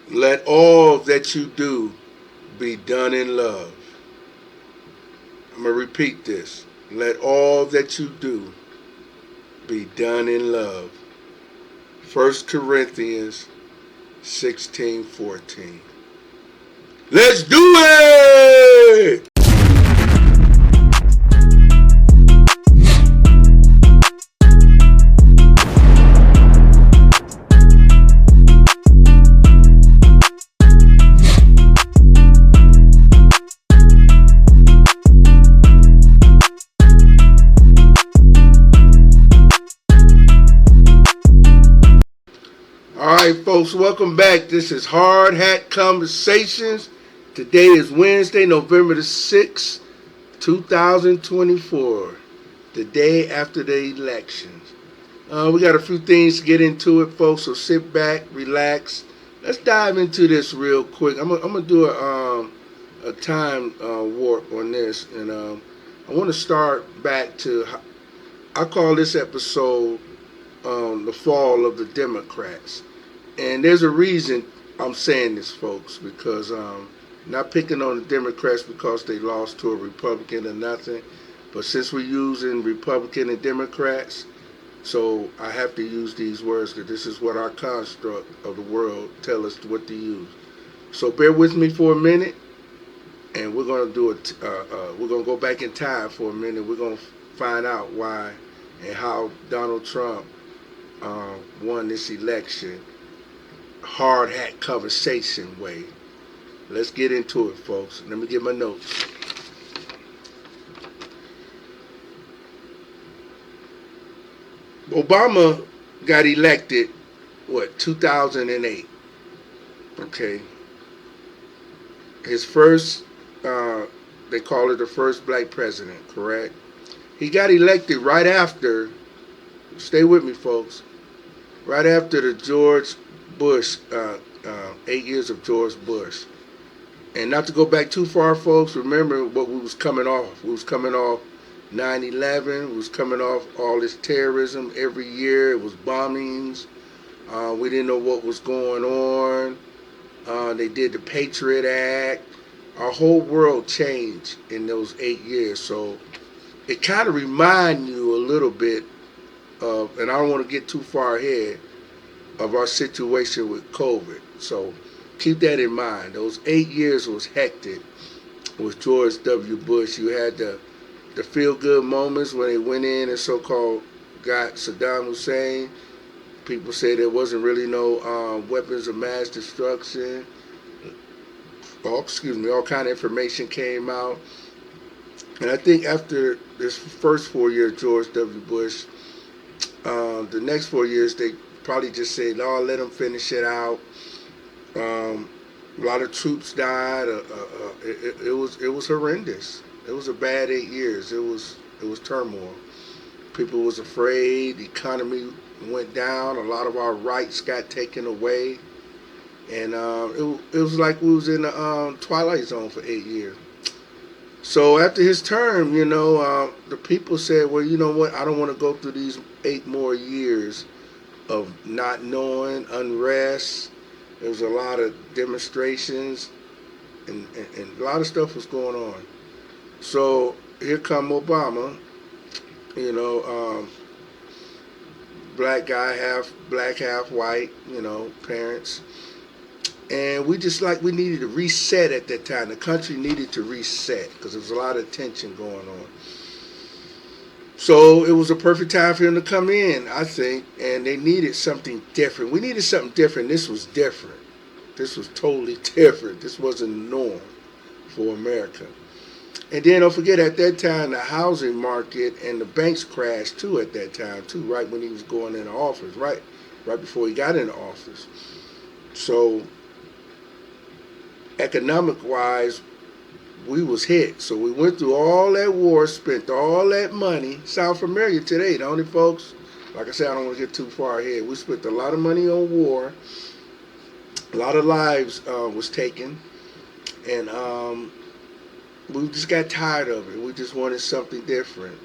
Let all that you do be done in love. I'm going to repeat this. Let all that you do be done in love. 1 Corinthians 16:14. Let's do it! Alright, folks, welcome back. This is Hard Hat Conversations. Today is Wednesday, November the 6th, 2024, the day after the elections. We got a few things to get into it, folks, so sit back, relax. Let's dive into this real quick. I'm gonna do a time warp on this, and I want to start back to, I call this episode the fall of the Democrats. And there's a reason I'm saying this, folks, because not picking on the Democrats because they lost to a Republican or nothing, but since we're using Republican and Democrats, so I have to use these words because this is what our construct of the world tell us what to use. So bear with me for a minute, and we're gonna do it. We're gonna go back in time for a minute. We're gonna find out why and how Donald Trump won this election. Hard hat conversation way. Let's get into it, folks. Let me get my notes. Obama got elected, 2008. Okay. His first, they call it the first black president, correct? He got elected right after, stay with me, folks, right after the George Bush, 8 years of George Bush. And not to go back too far, folks, remember what we was coming off. We was coming off 9/11. We was coming off all this terrorism every year. It was bombings. We didn't know what was going on. They did the Patriot Act. Our whole world changed in those 8 years. So it kind of reminds you a little bit of, and I don't want to get too far ahead, of our situation with COVID. So keep that in mind. Those 8 years was hectic with George W. Bush. You had the feel-good moments when they went in and so-called got Saddam Hussein. People say there wasn't really no weapons of mass destruction. All kind of information came out. And I think after this first 4 years, George W. Bush, the next 4 years, they probably just said, "No, let them finish it out." A lot of troops died. It was horrendous. It was a bad 8 years. It was turmoil. People was afraid. The economy went down. A lot of our rights got taken away, and it was like we was in the Twilight Zone for 8 years. So after his term, the people said, "Well, you know what? I don't want to go through these 8 more years of not knowing, unrest." There was a lot of demonstrations, and a lot of stuff was going on. So here come Obama, black guy, half black, half white, parents. And we needed to reset at that time. The country needed to reset because there was a lot of tension going on. So it was a perfect time for him to come in, I think, and they needed something different. We needed something different. This was different. This was totally different. This wasn't the norm for America. And then don't forget, at that time, the housing market and the banks crashed too at that time too, right when he was going into office, right before he got into office. So economic-wise, we was hit. So we went through all that war, spent all that money. Sound familiar today, don't it, folks? Like I said, I don't want to get too far ahead. We spent a lot of money on war. A lot of lives was taken. And we just got tired of it. We just wanted something different.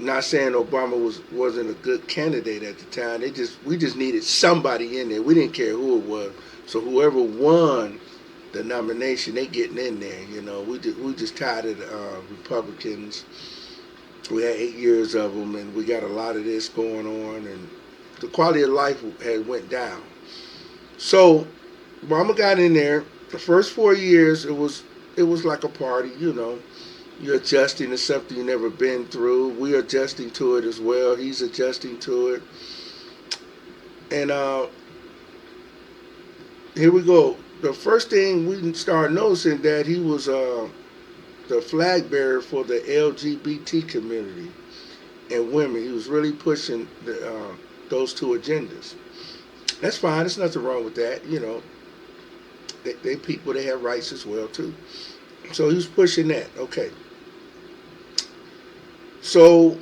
Not saying Obama wasn't a good candidate at the time. We just needed somebody in there. We didn't care who it was. So whoever won the nomination, they getting in there. You know, we just tired of the Republicans. We had 8 years of them, and we got a lot of this going on, and the quality of life had went down. So Obama got in there. The first 4 years, it was like a party. You know, you're adjusting to something you've never been through. We're adjusting to it as well. He's adjusting to it, and here we go. The first thing we started noticing that he was the flag bearer for the LGBT community and women. He was really pushing those two agendas. That's fine. There's nothing wrong with that. You know, they people, they have rights as well too. So he was pushing that. Okay. So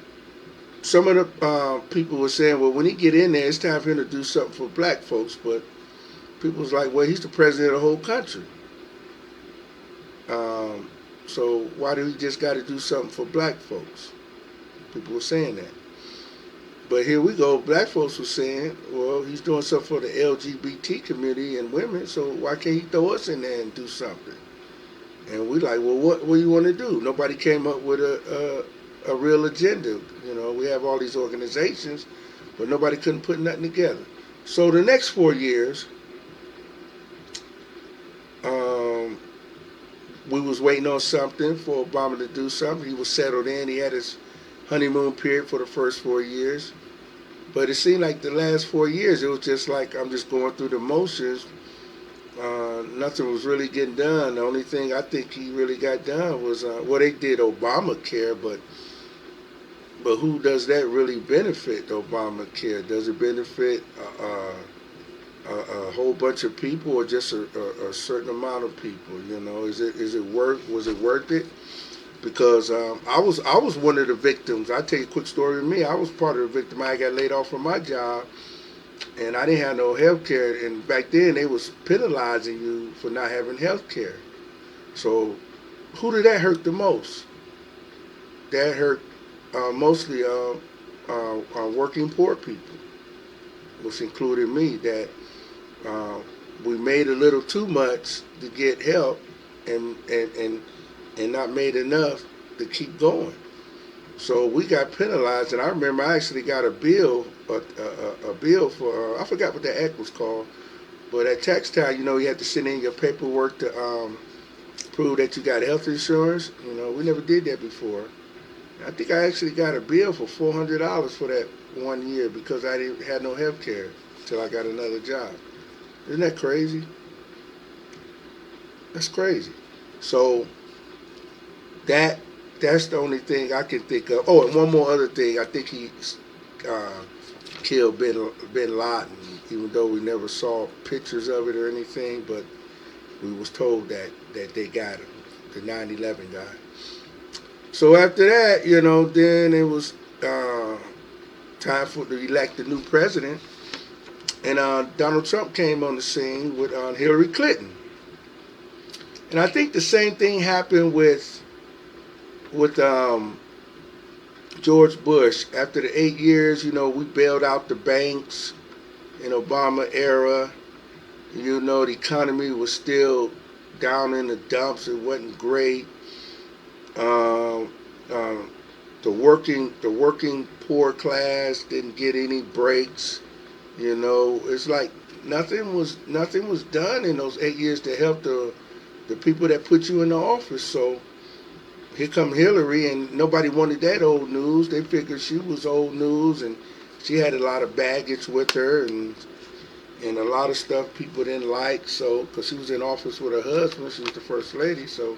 some of the people were saying, well, when he get in there, it's time for him to do something for black folks. But people was like, well, he's the president of the whole country. So why do we just got to do something for black folks? People were saying that. But here we go. Black folks were saying, well, he's doing something for the LGBT community and women, so why can't he throw us in there and do something? And we like, well, what do you want to do? Nobody came up with a real agenda. You know, we have all these organizations, but nobody couldn't put nothing together. So the next 4 years, we was waiting on something for Obama to do something. He was settled in. He had his honeymoon period for the first 4 years. But it seemed like the last 4 years, it was just like I'm just going through the motions. Nothing was really getting done. The only thing I think he really got done was, well, they did Obamacare, but who does that really benefit, Obamacare? Does it benefit a whole bunch of people or just a certain amount of people? You know, was it worth it? Because I was one of the victims. I'll tell you a quick story of me. I was part of the victim. I got laid off from my job, and I didn't have no health care. And back then, they was penalizing you for not having health care. So who did that hurt the most? That hurt mostly working poor people, which included me, that we made a little too much to get help and not made enough to keep going. So we got penalized, and I remember I actually got a bill for I forgot what the act was called, but at tax time, you know, you had to send in your paperwork to prove that you got health insurance. You know, we never did that before. I think I actually got a bill for $400 for that 1 year because I didn't had no health care until I got another job. Isn't that crazy? That's crazy. So that's the only thing I can think of. Oh, and one more other thing. I think he killed Bin Laden, even though we never saw pictures of it or anything, but we was told that they got him, the 9/11 guy. So after that, you know, then it was time to elect the new president, and Donald Trump came on the scene with Hillary Clinton. And I think the same thing happened with George Bush. After the 8 years, you know, we bailed out the banks in Obama era. You know, the economy was still down in the dumps. It wasn't great. The working poor class didn't get any breaks. You know, it's like nothing was done in those 8 years to help the people that put you in the office. So here come Hillary, and nobody wanted that old news. They figured she was old news, and she had a lot of baggage with her, and a lot of stuff people didn't like. So, because she was in office with her husband, she was the first lady. So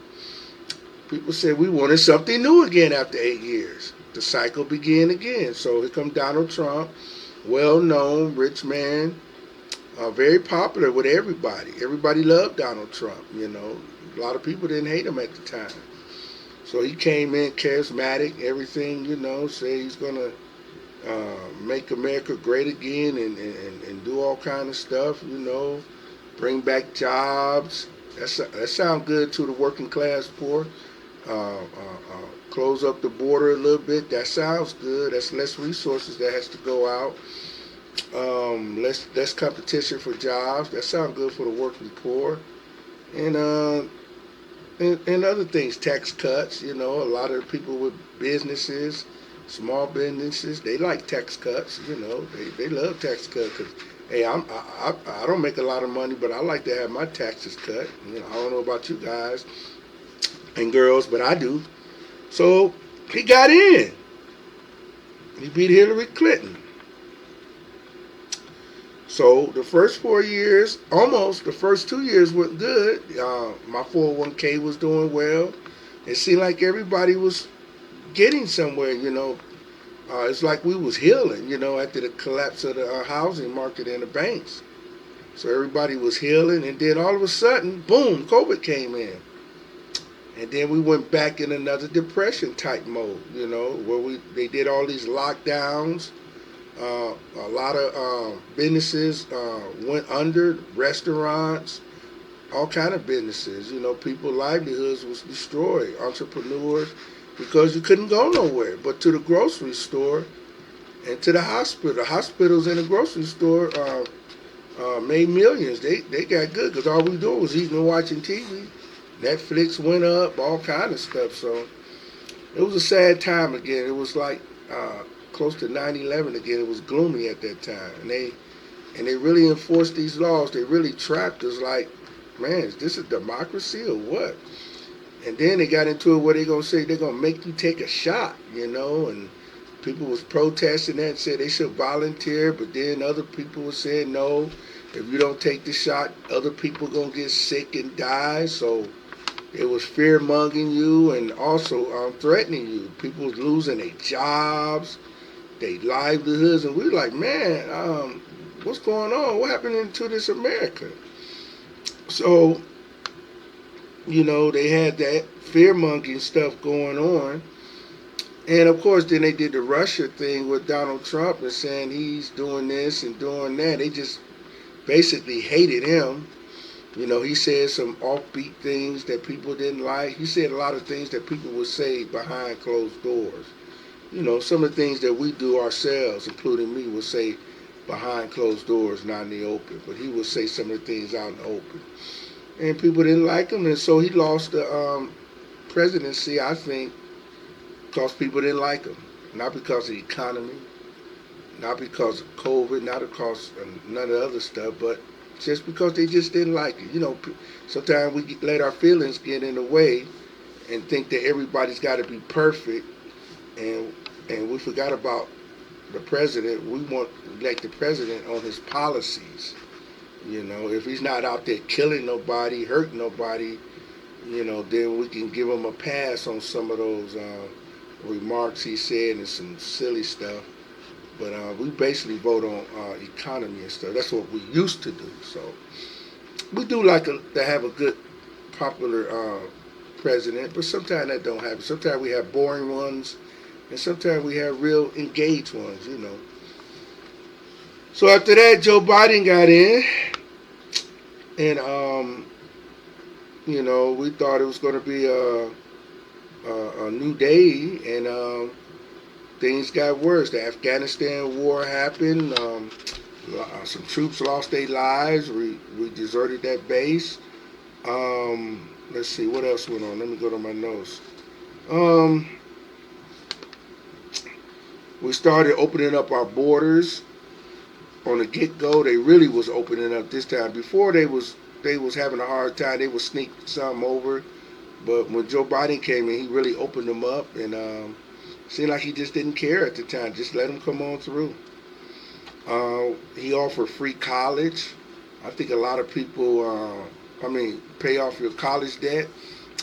people said we wanted something new again after 8 years. The cycle began again. So here come Donald Trump, well-known, rich man, very popular with everybody. Everybody loved Donald Trump, you know. A lot of people didn't hate him at the time. So he came in charismatic, everything, you know, say he's going to make America great again and do all kind of stuff, you know, bring back jobs. That sounds good to the working class poor. Close up the border a little bit. That sounds good. That's less resources that has to go out. Less competition for jobs. That sounds good for the working poor. And and other things, tax cuts. You know, a lot of people with businesses, small businesses, they like tax cuts. You know, they love tax cuts because hey, I don't make a lot of money, but I like to have my taxes cut. You know, I don't know about you guys and girls, but I do. So he got in. He beat Hillary Clinton. So the first 4 years, almost the first 2 years went good. My 401k was doing well. It seemed like everybody was getting somewhere. You know, it's like we was healing. You know, after the collapse of the housing market and the banks. So everybody was healing, and then all of a sudden, boom, COVID came in. And then we went back in another depression type mode, you know, where they did all these lockdowns. A lot of businesses went under, restaurants, all kind of businesses. You know, people's livelihoods was destroyed. Entrepreneurs, because you couldn't go nowhere but to the grocery store and to the hospital. The hospitals and the grocery store made millions. They got good because all we doing was eating and watching TV. Netflix went up, all kind of stuff. So it was a sad time again. It was like close to 9/11 again. It was gloomy at that time, and they really enforced these laws. They really trapped us. Like, man, is this a democracy or what? And then they got into it where they gonna say they're gonna make you take a shot, you know, and people was protesting that and said they should volunteer, but then other people were saying no. If you don't take the shot, other people gonna get sick and die. So it was fear mongering you and also threatening you. People was losing their jobs, their livelihoods, and we were like, man, what's going on? What happened to this America? So, you know, they had that fear mongering stuff going on. And of course, then they did the Russia thing with Donald Trump and saying he's doing this and doing that. They just basically hated him. You know, he said some offbeat things that people didn't like. He said a lot of things that people would say behind closed doors. You know, some of the things that we do ourselves, including me, would say behind closed doors, not in the open. But he would say some of the things out in the open. And people didn't like him, and so he lost the presidency, I think, because people didn't like him. Not because of the economy, not because of COVID, not because of none of the other stuff, but just because they just didn't like it. You know, sometimes we let our feelings get in the way and think that everybody's got to be perfect, and we forgot about the president. We want to elect the president on his policies. You know, if he's not out there killing nobody, hurting nobody, you know, then we can give him a pass on some of those remarks he said and some silly stuff. But we basically vote on economy and stuff. That's what we used to do. So we do like to have a good, popular president, but sometimes that don't happen. Sometimes we have boring ones, and sometimes we have real engaged ones, you know. So after that, Joe Biden got in, and you know, we thought it was going to be a new day, and things got worse. The Afghanistan war happened. Some troops lost their lives. We deserted that base. Let's see what else went on. Let me go to my notes. We started opening up our borders on the get go. They really was opening up this time. Before they was having a hard time. They would sneak some over, but when Joe Biden came in, he really opened them up, and seemed like he just didn't care at the time. Just let them come on through. He offered free college. I think a lot of people, pay off your college debt.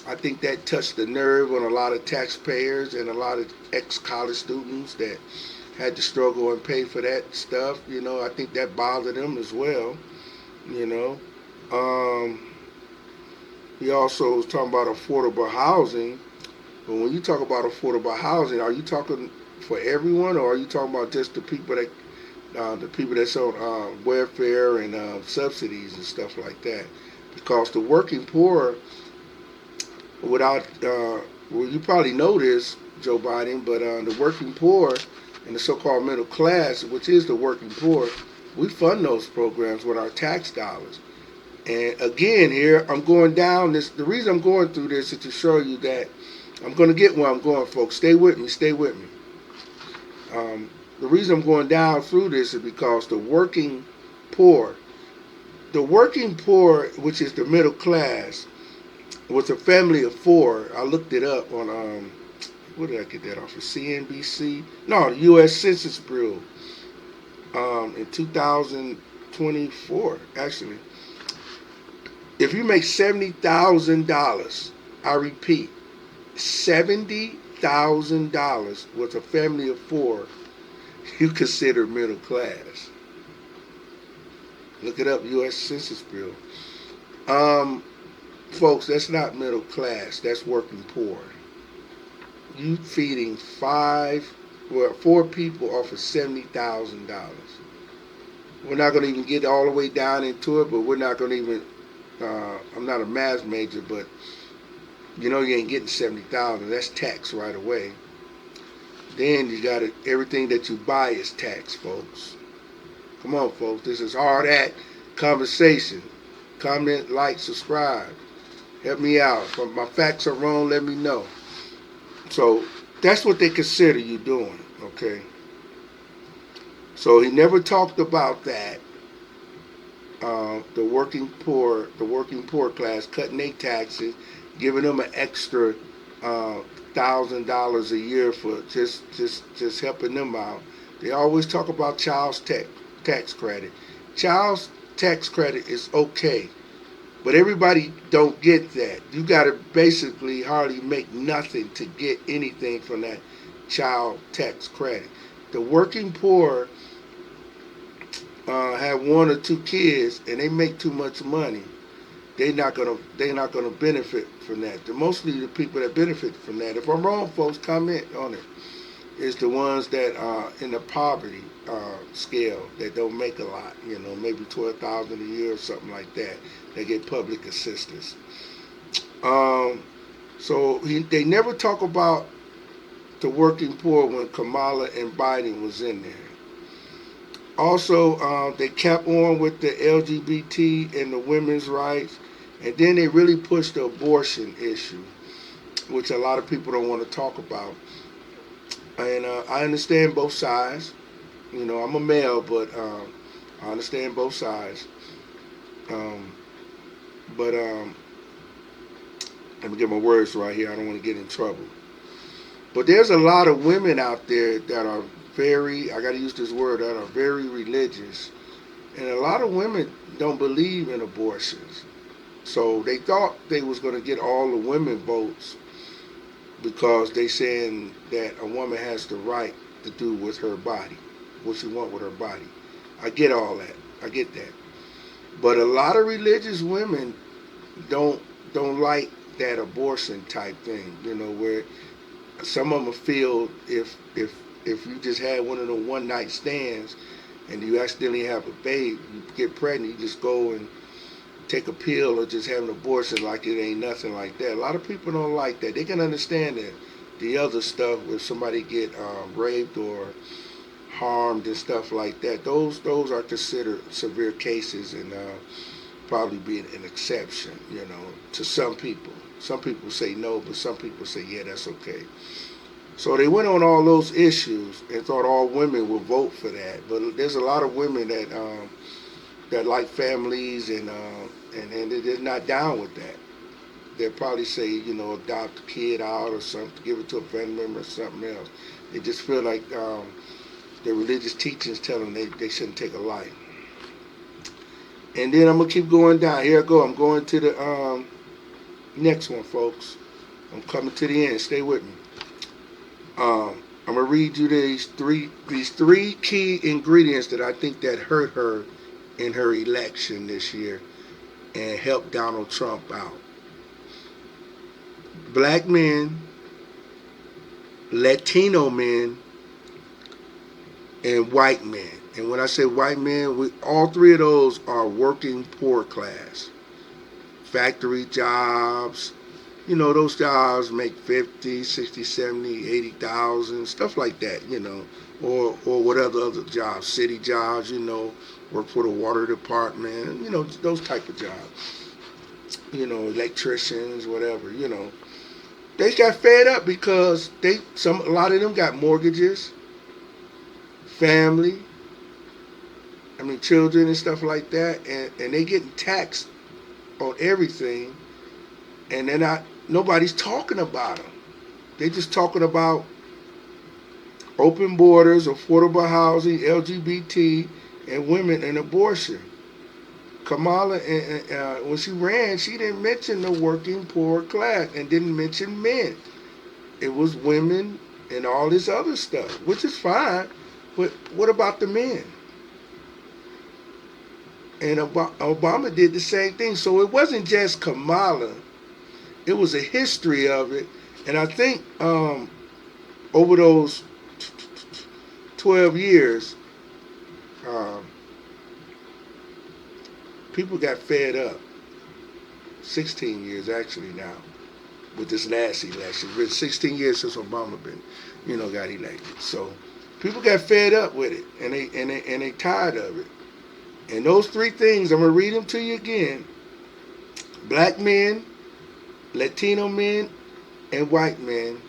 I think that touched the nerve on a lot of taxpayers and a lot of ex-college students that had to struggle and pay for that stuff. You know, I think that bothered them as well. You know, he also was talking about affordable housing. But when you talk about affordable housing, are you talking for everyone, or are you talking about just the people that's on welfare and subsidies and stuff like that? Because the working poor, without Well, you probably know this, Joe Biden, but the working poor and the so-called middle class, which is the working poor, we fund those programs with our tax dollars. And again, here I'm going down this. The reason I'm going through this is to show you that I'm going to get where I'm going, folks. Stay with me. Stay with me. The reason I'm going down through this is because poor, the working poor, which is the middle class, was a family of four. I looked it up on where did I get that off of? CNBC? No, the U.S. Census Bureau in 2024. Actually, if you make $70,000, I repeat, $70,000 with a family of four, you consider middle class. Look it up, U.S. Census Bureau. Folks, that's not middle class. That's working poor. You feeding four people off of $70,000. We're not going to even get all the way down into it, but we're not going to even. I'm not a math major, but you know you ain't getting 70,000. That's tax right away. Then you got everything that you buy is tax, folks. Come on, folks. This is Hard Hat Conversation. Comment, like, subscribe. Help me out. If my facts are wrong, let me know. So that's what they consider you doing, okay? So he never talked about that. The working poor class cutting their taxes, giving them an extra $1,000 a year for just helping them out. They always talk about child's tax credit. Child's tax credit is okay, but everybody don't get that. You got to basically hardly make nothing to get anything from that child tax credit. The working poor have one or two kids and they make too much money. They're not gonna benefit from that. Mostly the people that benefit from that. If I'm wrong, folks, comment on it. Is the ones that are in the poverty scale that don't make a lot. You know, maybe 12,000 a year or something like that. They get public assistance. They never talk about the working poor when Kamala and Biden was in there. Also, they kept on with the LGBT and the women's rights, and then they really pushed the abortion issue, which a lot of people don't want to talk about. And I understand both sides. You know, I'm a male, but I understand both sides. But let me get my words right here. I don't want to get in trouble. But there's a lot of women out there that are I got to use this word, that are very religious. And a lot of women don't believe in abortions. So they thought they was going to get all the women votes because they saying that a woman has the right to do with her body, what she want with her body. I get all that. I get that. But a lot of religious women don't like that abortion type thing, you know, where some of them feel if you just had one of the one night stands and you accidentally have a baby, you get pregnant, you just go and take a pill or just have an abortion like it ain't nothing like that. A lot of people don't like that. They can understand that the other stuff where somebody get raped or harmed and stuff like that. Those are considered severe cases and probably be an exception, you know, to some people. Some people say no, but some people say yeah, that's okay. So they went on all those issues and thought all women would vote for that. But there's a lot of women that like families and they're not down with that. They'll probably say, you know, adopt a kid out or something, give it to a family member or something else. They just feel like the religious teachings tell them they shouldn't take a life. And then I'm going to keep going down. Here I go. I'm going to the next one, folks. I'm coming to the end. Stay with me. I'm gonna read you these three key ingredients that I think that hurt her in her election this year and helped Donald Trump out. Black men, Latino men, and white men. And when I say white men, all three of those are working poor class. Factory jobs, those jobs make 50, 60, 70, 80,000, stuff like that, or what other jobs, city jobs, work for the water department, those type of jobs, electricians, whatever, They got fed up because a lot of them got mortgages, family, children and stuff like that, and they getting taxed on everything, and nobody's talking about them. They just talking about open borders, affordable housing, LGBT, and women and abortion. Kamala, when she ran, she didn't mention the working poor class and didn't mention men. It was women and all this other stuff, which is fine. But what about the men? And Obama did the same thing. So it wasn't just Kamala. It was a history of it. And I think over those 12 years, people got fed up. 16 years actually now with this last election. It's been 16 years since Obama got elected. So people got fed up with it, and they tired of it. And those three things, I'm gonna read them to you again: black men, Latino men, and white men,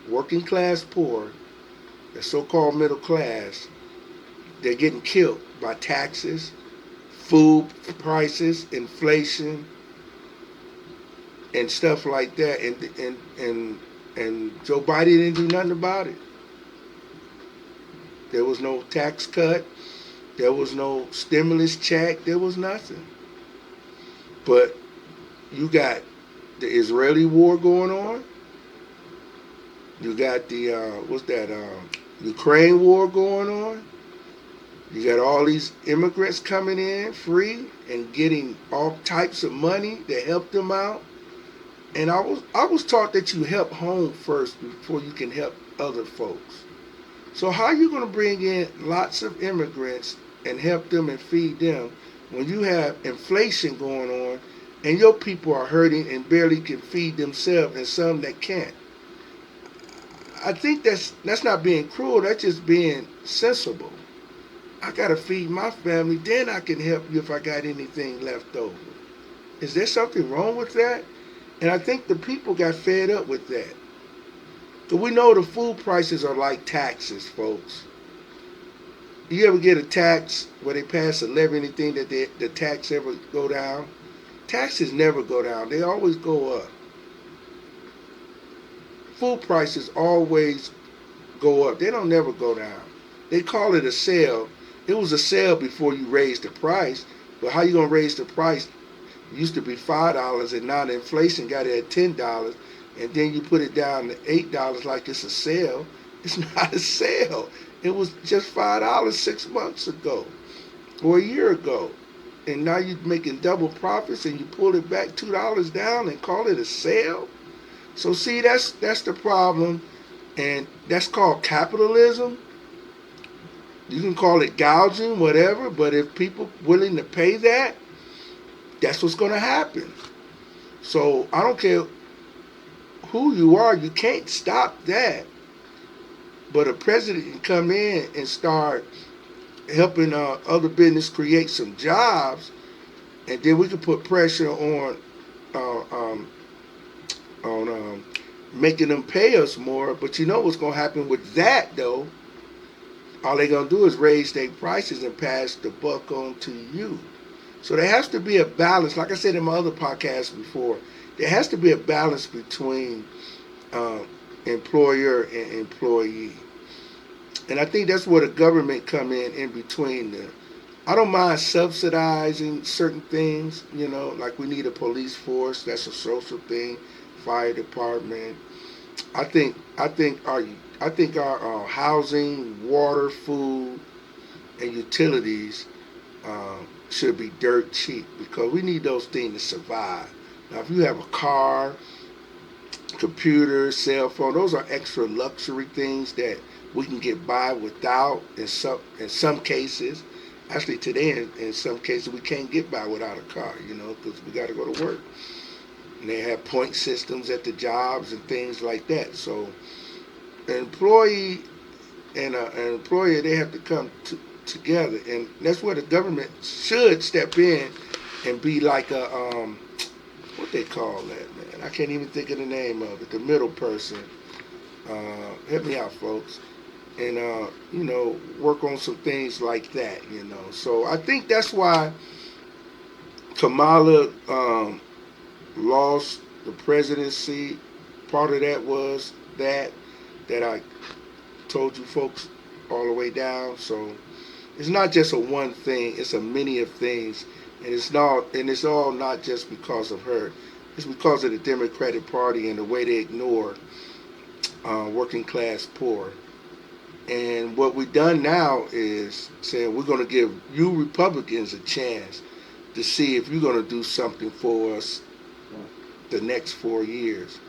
working class poor, the so-called middle class. They're getting killed by taxes, food prices, inflation, and stuff like that. And Joe Biden didn't do nothing about it. There was no tax cut. There was no stimulus check. There was nothing. But you got the Israeli war going on. You got the Ukraine war going on. You got all these immigrants coming in free and getting all types of money to help them out. And I was taught that you help home first before you can help other folks. So how are you going to bring in lots of immigrants and help them and feed them when you have inflation going on and your people are hurting and barely can feed themselves and some that can't? I think that's not being cruel. That's just being sensible. I got to feed my family, then I can help you if I got anything left over. Is there something wrong with that? And I think the people got fed up with that. But we know the food prices are like taxes, folks. You ever get a tax where they pass a levy, anything that the tax ever go down? Taxes never go down. They always go up. Food prices always go up. They don't never go down. They call it a sale. It was a sale before you raised the price. But how you going to raise the price? It used to be $5, and now the inflation got it at $10, and then you put it down to $8 like it's a sale. It's not a sale. It was just $5 6 months ago or a year ago. And now you're making double profits and you pull it back $2 down and call it a sale? So see, that's the problem, and that's called capitalism. You can call it gouging, whatever, but if people willing to pay that, that's what's going to happen. So I don't care who you are, you can't stop that. But a president can come in and start helping other business create some jobs, and then we can put pressure on making them pay us more. But you know what's going to happen with that, though? All they're going to do is raise their prices and pass the buck on to you. So there has to be a balance. Like I said in my other podcast before, there has to be a balance between employer and employee. And I think that's where the government come in between. I don't mind subsidizing certain things, like we need a police force. That's a social thing. Fire department. I think our housing, water, food, and utilities should be dirt cheap because we need those things to survive. Now, if you have a car, computer, cell phone, those are extra luxury things that we can get by without in some cases. Actually, today, in some cases, we can't get by without a car, because we got to go to work. And they have point systems at the jobs and things like that. So an employee and an employer, they have to come together, and that's where the government should step in and be like a what they call that, man. I can't even think of the name of it. The middle person. Help me out, folks. And work on some things like that. So I think that's why Kamala lost the presidency. Part of that was that I told you folks all the way down. So it's not just a one thing; it's a many of things, and it's all not just because of her. It's because of the Democratic Party and the way they ignore working class poor. And what we've done now is saying we're going to give you Republicans a chance to see if you're going to do something for us the next 4 years.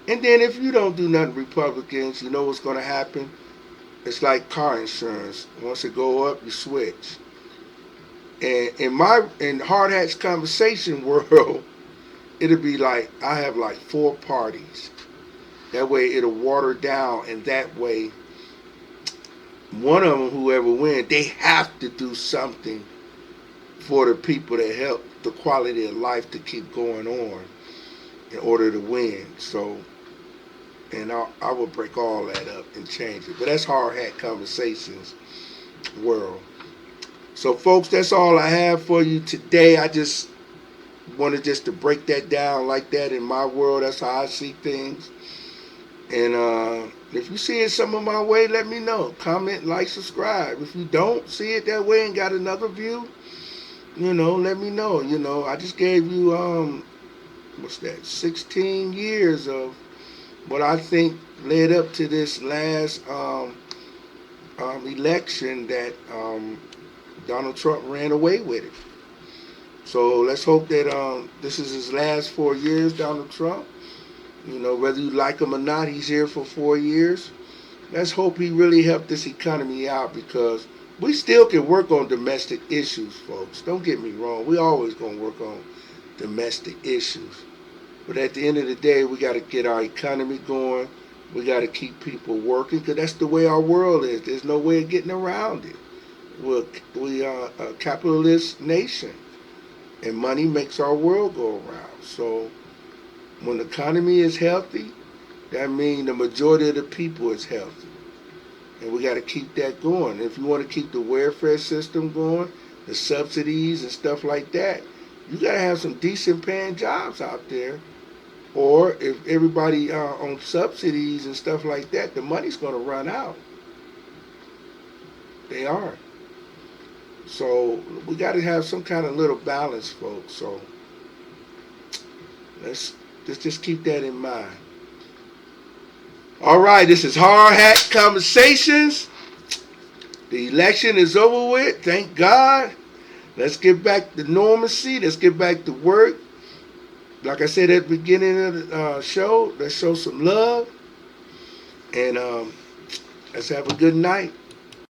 And then if you don't do nothing, Republicans, you know what's going to happen? It's like car insurance. Once it go up, you switch. And in Hard Hats conversation world, it'll be like I have like 4 parties. That way it'll water down, and that way one of them, whoever wins, they have to do something for the people that help the quality of life to keep going on in order to win. So, and I will break all that up and change it. But that's Hard Hat Conversations world. So, folks, that's all I have for you today. I just wanted just to break that down like that in my world. That's how I see things. And if you see it some of my way, let me know. Comment, like, subscribe. If you don't see it that way and got another view, let me know. I just gave you what's that? 16 years of what I think led up to this last election that Donald Trump ran away with it. So let's hope that this is his last 4 years, Donald Trump. Whether you like him or not, he's here for 4 years. Let's hope he really helped this economy out, because we still can work on domestic issues, folks. Don't get me wrong. We always going to work on domestic issues. But at the end of the day, we got to get our economy going. We got to keep people working, because that's the way our world is. There's no way of getting around it. We are a capitalist nation, and money makes our world go around. So when the economy is healthy, that means the majority of the people is healthy. And we got to keep that going. If you want to keep the welfare system going, the subsidies and stuff like that, you got to have some decent paying jobs out there. Or if everybody on subsidies and stuff like that, the money's going to run out. They are. So we got to have some kind of little balance, folks. So let's just keep that in mind. All right, this is Hard Hat Conversations. The election is over with, thank God. Let's get back to normalcy. Let's get back to work. Like I said at the beginning of the show, let's show some love. And let's have a good night.